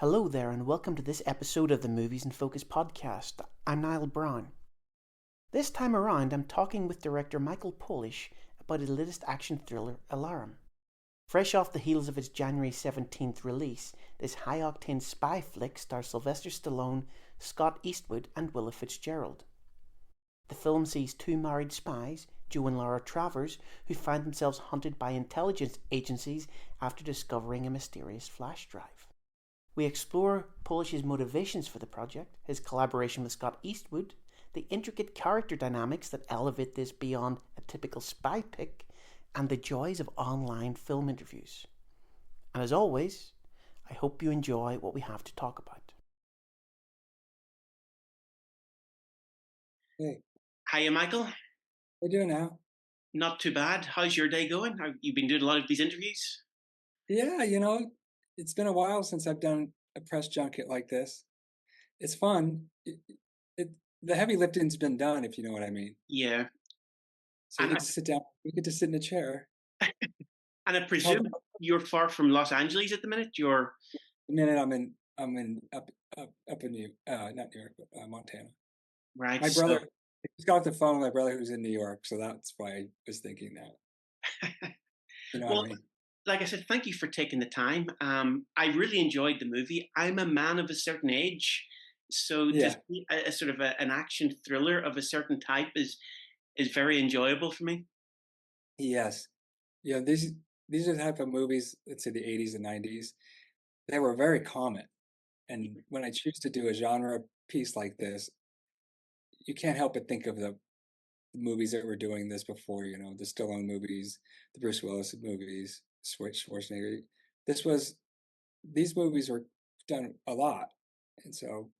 Hello there, and welcome to this episode of the Movies in Focus podcast. I'm Niall Brown. This time around, I'm talking with director Michael Polish about his latest action thriller, Alarum. Fresh off the heels of its January 17th release, this high-octane spy flick stars Sylvester Stallone, Scott Eastwood, and Willa Fitzgerald. The film sees two married spies, Joe and Laura Travers, who find themselves hunted by intelligence agencies after discovering a mysterious flash drive. We explore Polish's motivations for the project, his collaboration with Scott Eastwood, the intricate character dynamics that elevate this beyond a typical spy pick, and the joys of online film interviews. And as always, I hope you enjoy what we have to talk about. Hey, Hiya, Michael. how you doing now? Not too bad. How's your day going? You've been doing a lot of these interviews? Yeah, it's been a while since I've done a press junket like this. It's fun. It the heavy lifting's been done, if you know what I mean. Yeah. So you And get to sit down, you get to sit in a chair. I Talk presume about you're far from Los Angeles at the minute. You're the minute I'm in up in not New York, but Montana. right. My brother, So, I just got off the phone with my brother who's in New York, so that's why I was thinking that. You know what I well, mean? like I said, thank you for taking the time. I really enjoyed the movie. I'm a man of a certain age, so to Yeah. see a sort of an action thriller of a certain type is very enjoyable for me. Yes. Yeah, these are the type of movies, let's say the 80s and 90s. They were very common. And when I choose to do a genre piece like this, you can't help but think of the movies that were doing this before, the Stallone movies, the Bruce Willis movies, Schwarzenegger. This was, these movies were done a lot. And so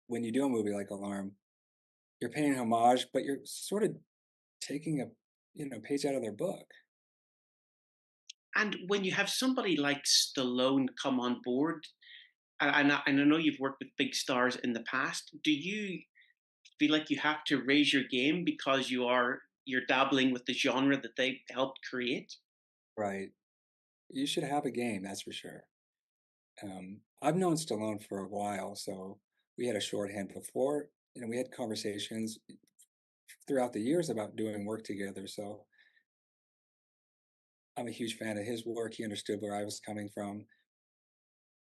when you do a movie like Alarm, you're paying homage, but you're sort of taking a page out of their book. And when you have somebody like Stallone come on board, and I know you've worked with big stars in the past, do you feel like you have to raise your game because you're dabbling with the genre that they helped create? Right. You should have a game, that's for sure. I've known Stallone for a while, so we had a shorthand before. We had conversations throughout the years about doing work together. So I'm a huge fan of his work. He understood where I was coming from.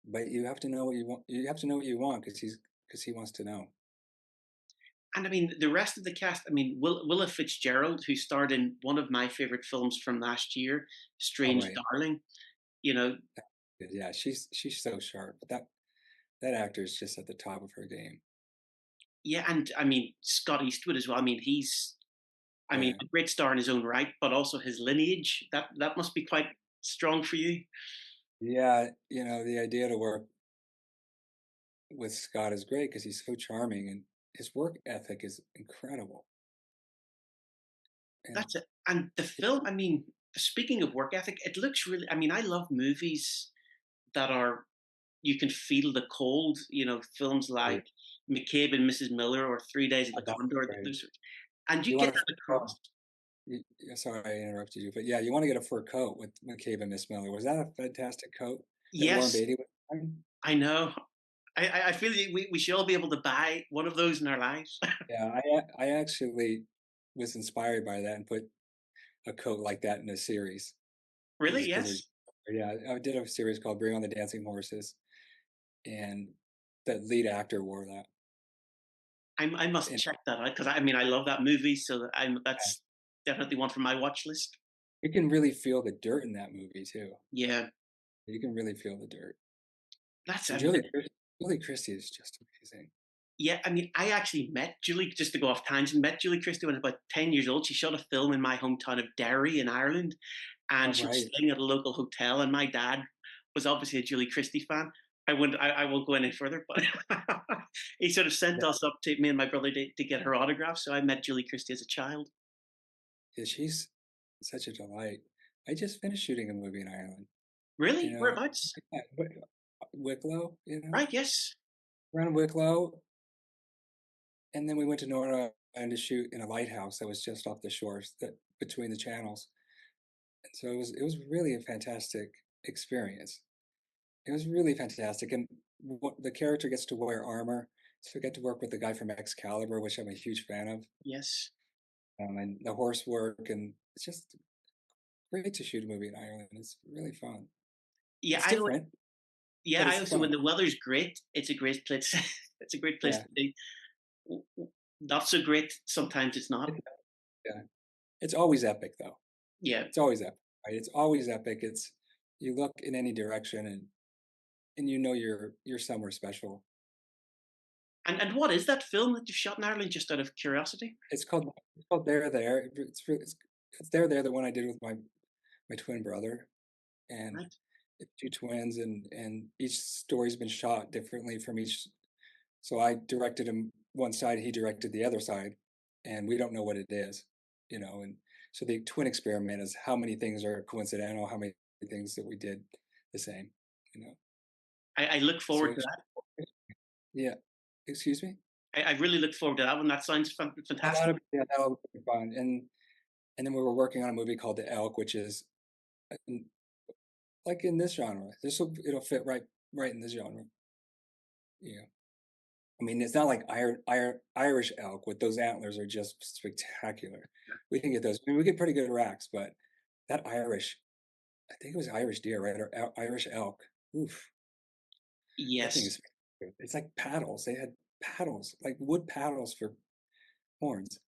But you have to know what you want. You have to know what you want because he wants to know. And I mean, the rest of the cast, I mean, Willa Fitzgerald, who starred in one of my favorite films from last year, Oh, Strange right. Darling, you know, Yeah, she's so sharp. But that actor is just at the top of her game. yeah, and I mean, Scott Eastwood as well. I mean, Yeah. a great star in his own right, but also his lineage, that must be quite strong for you. Yeah, the idea to work with Scott is great because he's so charming and his work ethic is incredible. And That's it. And the film, I mean, speaking of work ethic, it looks really, I mean, I love movies that are, you can feel the cold, films right, like McCabe and Mrs. Miller or 3 Days of the that's Condor. great. And you You get want to that across. Sorry, I interrupted you, but yeah, you want to get a fur coat with McCabe and Miss Miller. Was that a fantastic coat that Warren Yes, Beatty was wearing? I know. I feel like we should all be able to buy one of those in our lives. Yeah, I actually was inspired by that and put a coat like that in a series Really? because Yes. yeah, I did a series called Bring on the Dancing Horses, and the lead actor wore that, I must and check that out because I mean, I love that movie. So yeah, that's definitely one for my watch list. you can really feel the dirt in that movie too. Yeah. You can really feel the dirt. That's, And I mean, Julie Christie is just amazing. yeah, I mean, I actually met Julie, just to go off tangent, met Julie Christie when I was about 10 years old. She shot a film in my hometown of Derry in Ireland, All and she was right. staying at a local hotel, and my dad was obviously a Julie Christie fan. I won't go any further, but he sort of sent Yeah, us up to me and my brother to get her autograph. So I met Julie Christie as a child. yeah, she's such a delight. I just finished shooting a movie in Ireland. You Really? know, Whereabouts? Wicklow, Right, yes. around Wicklow. And then we went to Northern Ireland to shoot in a lighthouse that was just off the shores that between the channels. And so it was really a fantastic experience. It was really fantastic, and the character gets to wear armor, so I get to work with the guy from Excalibur, which I'm a huge fan of, Yes. and the horse work, and it's just great to shoot a movie in Ireland. It's really fun. Yeah, It's different, but I it's also, when fun. the weather's great, it's a great place. It's a great place Yeah, to be. Not so great sometimes. It's not. it, yeah. It's always epic, though. Yeah. It's always epic, right? It's always epic. It's you look in any direction, and you know you're somewhere special. And what is that film that you've shot in Ireland? Just out of curiosity. It's called There There. It's There There, the one I did with my twin brother, and Right. it's two twins, and each story's been shot differently from each. So I directed him one side, he directed the other side, and we don't know what it is, And so the twin experiment is how many things are coincidental, how many things that we did the same, you know. I look So forward to it's, that. yeah, excuse me. I really look forward to that one. That sounds fantastic. That'll be fun. And then we were working on a movie called The Elk, which is uh, like in this genre. It'll fit right in this genre. Yeah. I mean, it's not like Irish elk with those antlers are just spectacular. We can get those. I mean, we get pretty good racks, but that Irish, I think it was Irish deer, right? Or Irish elk. Oof, that thing Yes, is. It's like paddles. They had paddles, like wood paddles for horns.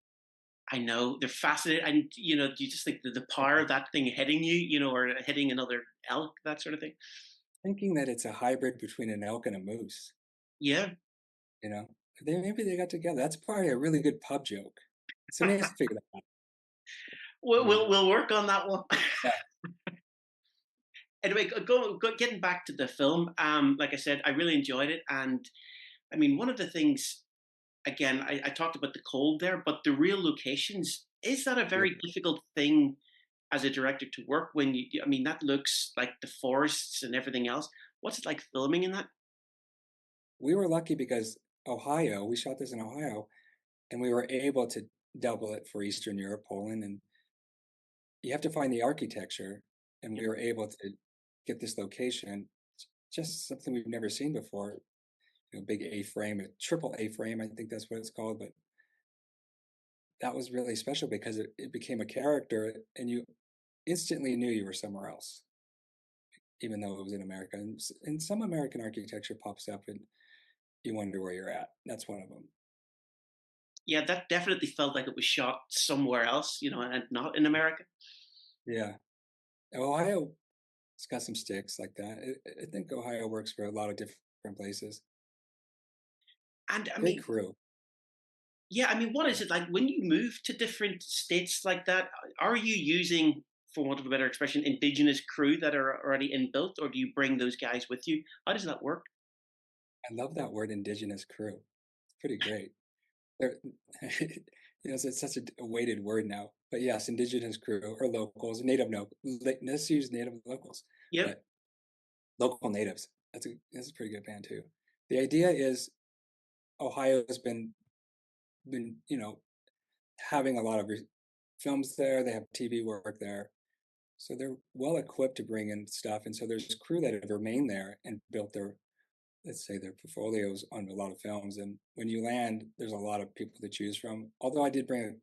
I know they're fascinating, and do you just think the power of that thing hitting you, or hitting another elk, that sort of thing? Thinking that it's a hybrid between an elk and a moose. Yeah. You know, maybe they got together. That's probably a really good pub joke. Somebody has to figure that out. we'll, Yeah, we'll we'll work on that one. yeah, Anyway, getting back to the film. Like I said, I really enjoyed it, and I mean, one of the things, again, I talked about the cold there, but the real locations, is that a yeah. very difficult thing as a director to work when I mean, that looks like the forests and everything else. What's it like filming in that? We were lucky because Ohio. We shot this in Ohio, and we were able to double it for Eastern Europe, Poland, and you have to find the architecture, and Yeah. we were able to get this location. Just something we've never seen before. Big A-frame, a triple A-frame, I think that's what it's called. But that was really special because it became a character, and you instantly knew you were somewhere else, even though it was in America. And some American architecture pops up, and you wonder where you're at. That's one of them. Yeah, that definitely felt like it was shot somewhere else, and not in America. Yeah, Ohio, it's got some sticks like that. I think Ohio works for a lot of different places. And I Great mean, crew. yeah, I mean, what Yeah. is it like when you move to different states like that? Are you using, for want of a better expression, indigenous crew that are already inbuilt, or do you bring those guys with you? How does that work? I love that word, indigenous crew. It's pretty great. They're, it's such a weighted word now. But yes, indigenous crew or locals, native no. Let's use native locals, Yep. but local natives. That's a pretty good band too. The idea is Ohio has been having a lot of films there. They have TV work there, so they're well equipped to bring in stuff. And so there's crew that have remained there and built their, let's say, their portfolios on a lot of films. And when you land, there's a lot of people to choose from. Although I did bring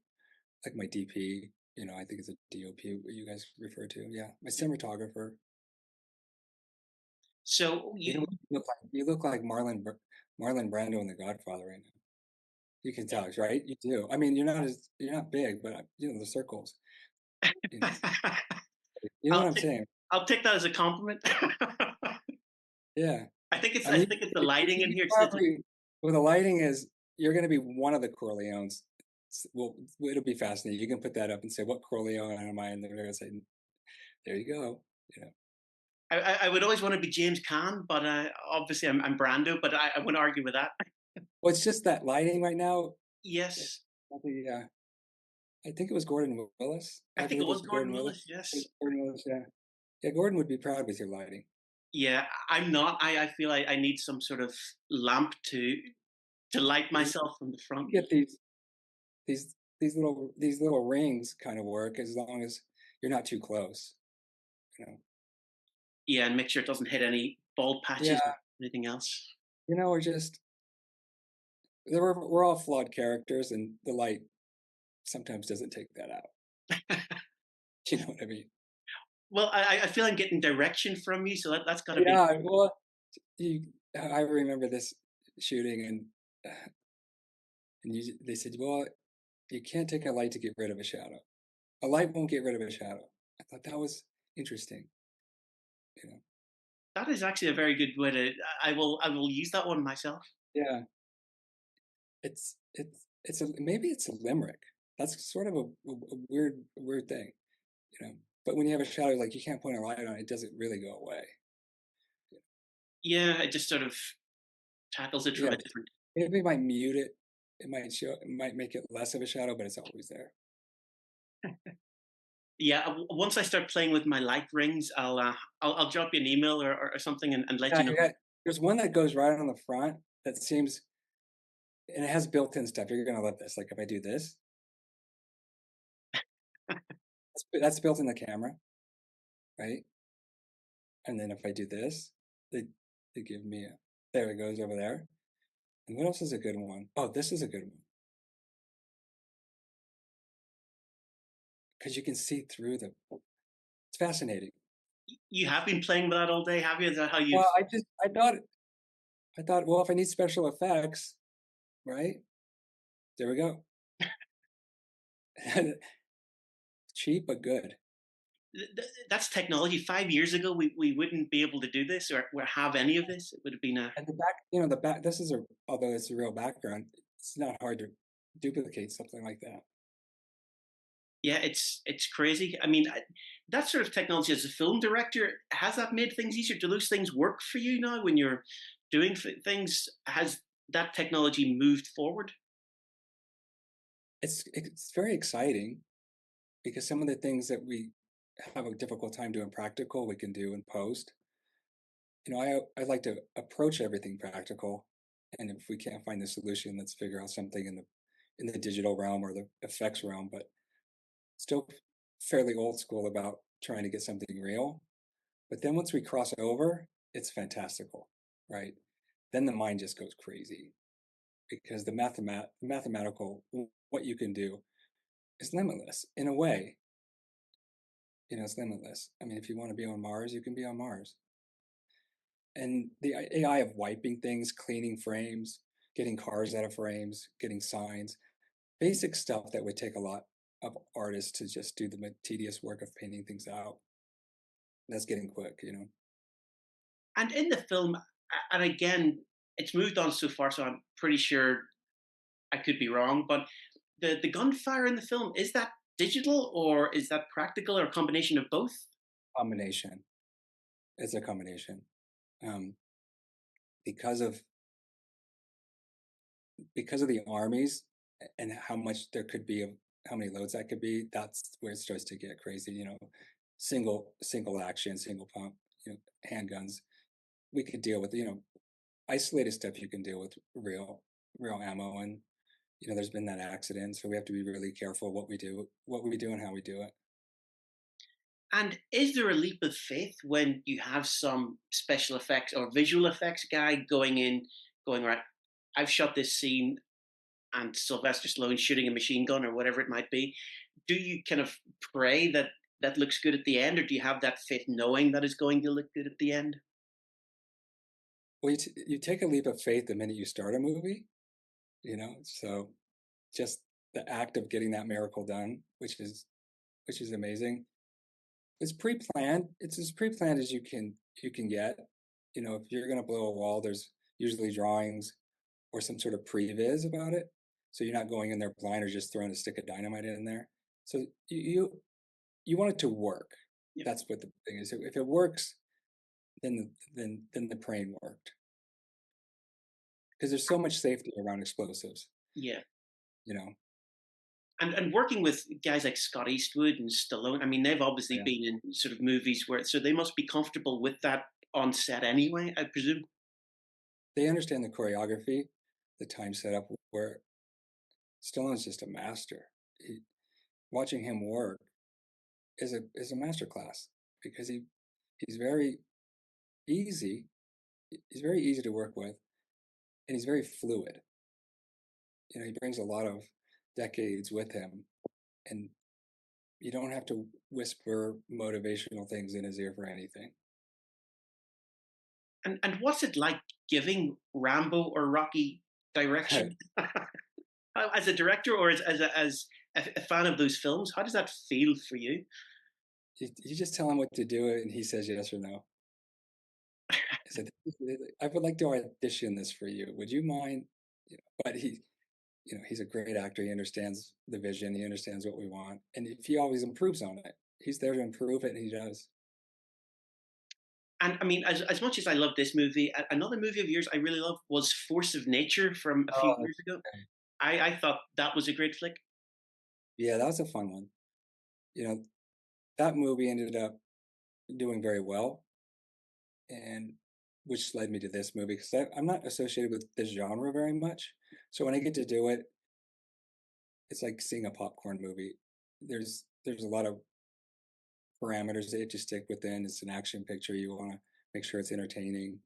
like my DP, I think it's a DOP, what you guys refer to. Yeah, my cinematographer. So You look like Marlon Brando in The Godfather right now. You can tell, right? You do. I mean, you're not big, but the circles. You know, you know what I'll I'm take saying? I'll take that as a compliment. Yeah. I I mean, think it's the lighting in you here. probably well, the lighting is you're going to be one of the Corleones. Well, it'll be fascinating. You can put that up and say, "What Corleone am I?" And they're going to say, "There you go." You know. I would always want to be James Caan, but obviously I'm Brando, but I wouldn't argue with that. Well, it's just that lighting right now. Yes, Probably, I think it was Gordon Willis. I I think it believe it was was Gordon Gordon Willis. Willis. Yes. Gordon Willis, yeah. Yeah, Gordon would be proud with your lighting. Yeah, I'm not. I feel I need some sort of lamp to light You myself from the front. get these these little rings kind of work as long as you're not too close. You know. Yeah, and make sure it doesn't hit any bald Yeah, patches or anything else? we're just we're all flawed characters, and the light sometimes doesn't take that out. You know what I mean? Well, I feel I'm getting direction from you, so that's got to be. Yeah, well, I remember this shooting, and they said, well, you can't take a light to get rid of a shadow. A light won't get rid of a shadow. I thought that was interesting. You know, That is actually a very good way to. I will use that one myself. yeah, it's a maybe it's a limerick. That's sort of a weird thing, you know. But when you have a shadow, like you can't point a light on it, it doesn't really go away. Yeah, it just sort of tackles it Yeah, from a different. maybe it might mute it. It might make it less of a shadow, but it's always there. Yeah, once I start playing with my light rings, I'll drop you an email or something and let Yeah, you know. there's one that goes right on the front that seems, and it has built-in stuff. You're gonna love this. Like if I do this, that's built in the camera, right? And then if I do this, they give me a, there it goes over there. And what else is a good one? Oh, this is a good one because you can see through the. It's fascinating. You have been playing with that all day, have you? Is that how you've? Well, I thought, well, if I need special effects, right? There we go. Cheap but good. That's technology. 5 years ago, we wouldn't be able to do this or have any of this. It would have been a. And the back, the back. This is a, although it's a real background, it's not hard to duplicate something like that. Yeah, it's crazy. I mean, that sort of technology as a film director, has that made things easier? Do those things work for you now when you're doing things? Has that technology moved forward? It's very exciting because some of the things that we have a difficult time doing practical, we can do in post. I like to approach everything practical, and if we can't find the solution, let's figure out something in the digital realm or the effects realm. But still fairly old school about trying to get something real. But then once we cross over, it's fantastical, right? Then the mind just goes crazy because the mathematical, what you can do is limitless in a way. It's limitless. I mean, if you want to be on Mars, you can be on Mars. And the AI of wiping things, cleaning frames, getting cars out of frames, getting signs, basic stuff that would take a lot of artists to just do the tedious work of painting things out. That's getting quick. And in the film, and again, it's moved on so far, so I'm pretty sure I could be wrong, but the gunfire in the film, is that digital or is that practical or a combination of both? Combination. It's a combination. Um, because of the armies and how much there could be of how many loads that could be, that's where it starts to get crazy. Single action, single pump, handguns. We could deal with isolated stuff. You can deal with real ammo, and there's been that accident, so we have to be really careful what we do, and how we do it. And is there a leap of faith when you have some special effects or visual effects guy going in, going, right, I've shot this scene and Sylvester Stallone shooting a machine gun or whatever it might be? Do you kind of pray that that looks good at the end, or do you have that faith knowing that it's going to look good at the end? Well, you take a leap of faith the minute you start a movie, so just the act of getting that miracle done, which is amazing. It's pre-planned. It's as pre-planned as you can get. If you're going to blow a wall, there's usually drawings or some sort of previs about it, so you're not going in there blind or just throwing a stick of dynamite in there. So you want it to work. Yeah. That's what the thing is. If it works, then the praying worked, because there's so much safety around explosives. Yeah. You know. And working with guys like Scott Eastwood and Stallone, I mean, they've obviously Yeah. been in sort of movies where, so they must be comfortable with that on set anyway, I presume. They understand the choreography, the time setup, where Stallone's just a master. Watching him work is a master class because he's very easy, he's very easy to work with, and he's very fluid. He brings a lot of decades with him, and you don't have to whisper motivational things in his ear for anything. And what's it like giving Rambo or Rocky direction as a director or as a fan of those films? How does that feel for you? You just tell him what to do, and he says yes or no. I said, I would like to audition this for you. Would you mind? But he's a great actor. He understands the vision. He understands what we want. And if he always improves on it, he's there to improve it, and he does. And I mean, as much as I love this movie, another movie of yours I really love was Force of Nature from a few Oh, years ago. I thought that was a great flick. yeah, that was a fun one. You know, that movie ended up doing very well, and which led me to this movie because I'm not associated with this genre very much. So when I get to do it, it's like seeing a popcorn movie. There's a lot of parameters that you have to stick within. It's an action picture. You want to make sure it's entertaining.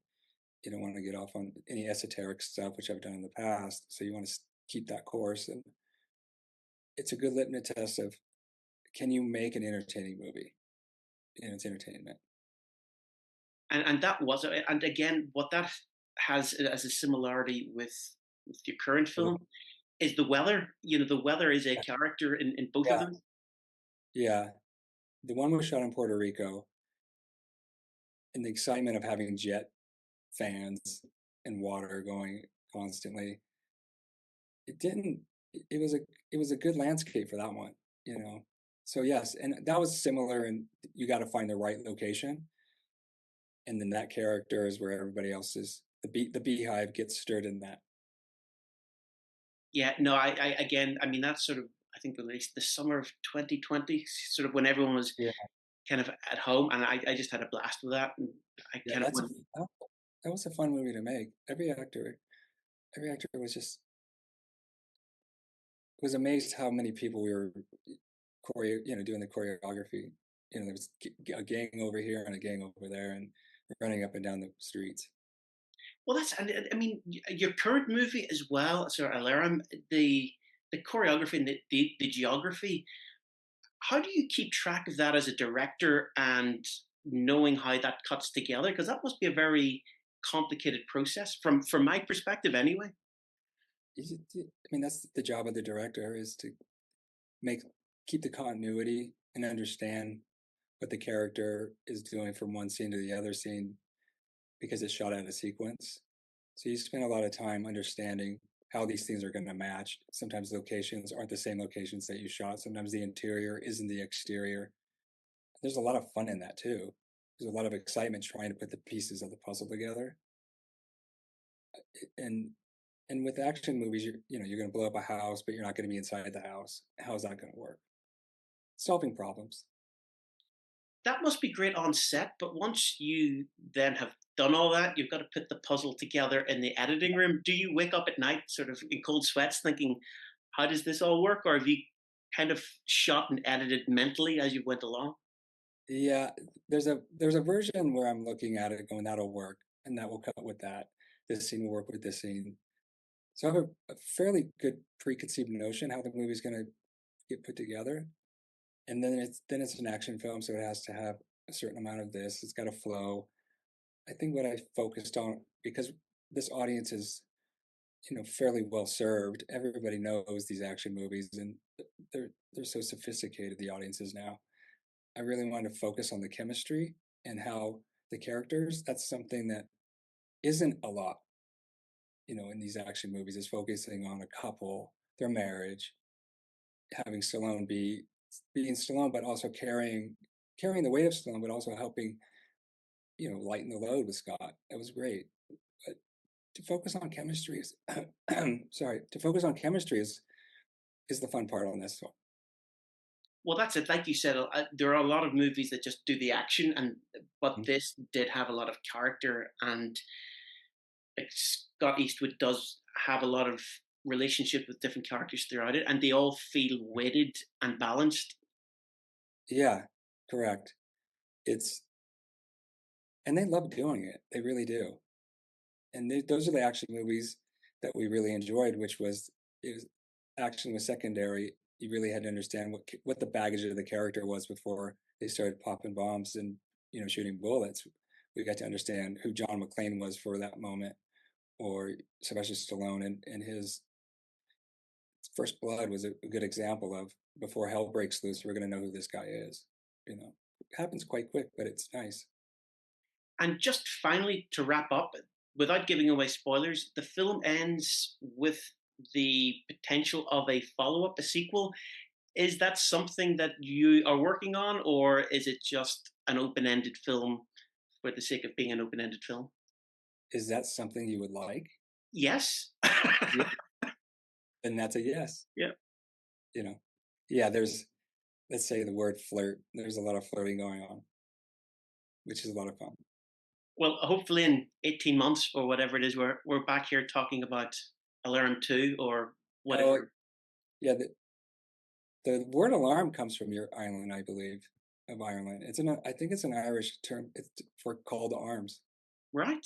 You don't want to get off on any esoteric stuff, which I've done in the past. So you want to keep that course. And it's a good litmus test of, can you make an entertaining movie? And it's entertainment. And that was it. And again, what that has as a similarity with your current film is the weather. The weather is a character in both of Yeah, them. yeah. The one was shot in Puerto Rico, and the excitement of having jet fans and water going constantly. It didn't. It was a good landscape for that one, you know. So yes, and that was similar. And you got to find the right location, and then that character is where everybody else is. The beehive gets stirred in that. Yeah, no, I again, I mean, that's sort of, I think, released the summer of 2020, sort of when everyone was Yeah, kind of at home, and I just had a blast with that, and I yeah. kind of went, That was a fun movie to make. Every actor was amazed how many people we were doing the choreography. There was a gang over here and a gang over there, and running up and down the streets. well, that's, and I mean, your current movie as well, so Alarum, the choreography and the geography. How do you keep track of that as a director and knowing how that cuts together? Because that must be a very complicated process from my perspective, anyway. I mean, that's the job of the director, is to make keep the continuity and understand what the character is doing from one scene to the other scene, because it's shot out of sequence. So you spend a lot of time understanding how these things are going to match. Sometimes locations aren't the same locations that you shot. Sometimes the interior isn't the exterior. There's a lot of fun in that too. There's a lot of excitement trying to put the pieces of the puzzle together. And and with action movies, you're going to blow up a house, but you're not going to be inside the house. How's that going to work? Solving problems. That must be great on set, but once you then have done all that, you've got to put the puzzle together in the editing room. Do you wake up at night sort of in cold sweats thinking, how does this all work? Or have you kind of shot and edited mentally as you went along? Yeah, there's a version where I'm looking at it going, that'll work, and that will cut with that. This scene will work with this scene. So I have a fairly good preconceived notion how the movie's going to get put together, and then it's an action film, so it has to have a certain amount of this. It's got to flow. I think what I focused on, because this audience is fairly well served. Everybody knows these action movies, and they're so sophisticated. The audiences now. I really wanted to focus on the chemistry and how the characters. That's something that isn't a lot, in these action movies. Is focusing on a couple, their marriage, having Stallone being Stallone, but also carrying the weight of Stallone, but also helping lighten the load with Scott. It was great. But to focus on chemistry is sorry, to focus on chemistry is the fun part on this one. Well, that's it. Like you said, there are a lot of movies that just do the action, but Mhm. this did have a lot of character, and like Scott Eastwood does have a lot of relationship with different characters throughout it, and they all feel weighted and balanced. Yeah, correct. It's and they love doing it. They really do. And those are the action movies that we really enjoyed, action was secondary. You really had to understand what the baggage of the character was before they started popping bombs and shooting bullets. We got to understand who John McClane was for that moment, or Sylvester Stallone, and his First Blood was a good example of, before hell breaks loose, we're going to know who this guy is. It happens quite quick, but it's nice. And just finally, to wrap up, without giving away spoilers, the film ends with the potential of a follow-up, a sequel. Is that something that you are working on, or is it just an open-ended film for the sake of being an open-ended film? Is that something you would like? Yes. Yeah. And that's a yes. Yeah. Yeah, let's say the word flirt. There's a lot of flirting going on, which is a lot of fun. Well, hopefully in 18 months or whatever it is, we're back here talking about Alarum 2 or whatever. Yeah, the word alarm comes from your island, I believe, of Ireland. I think it's an Irish term. It's for call to arms. Right.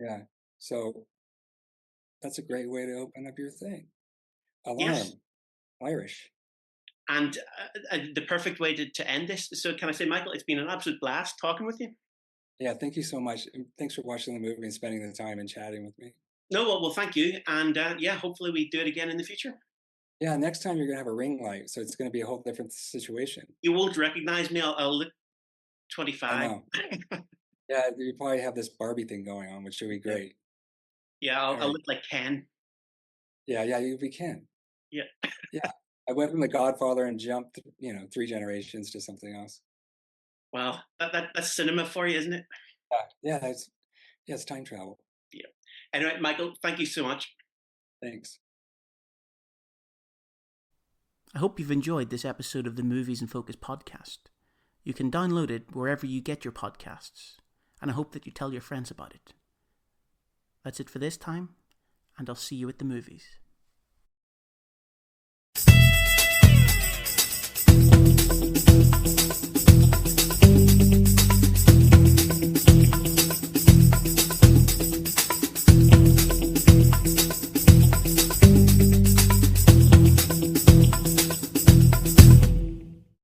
Yeah. So that's a great way to open up your thing. Alarm. Yes. Irish. And the perfect way to end this. So can I say, Michael, it's been an absolute blast talking with you. Yeah, thank you so much. And thanks for watching the movie and spending the time and chatting with me. No, well, thank you. And hopefully we do it again in the future. Yeah, next time you're going to have a ring light, so it's going to be a whole different situation. You won't recognize me. I'll look 25. I know. Yeah, you probably have this Barbie thing going on, which would be great. Yeah, I'll look like Ken. Yeah, we can. Yeah. Yeah. I went from The Godfather and jumped, 3 generations to something else. Well, that's cinema for you, isn't it? Yeah, it's time travel. Yeah. Anyway, Michael, thank you so much. Thanks. I hope you've enjoyed this episode of the Movies in Focus podcast. You can download it wherever you get your podcasts, and I hope that you tell your friends about it. That's it for this time, and I'll see you at the movies.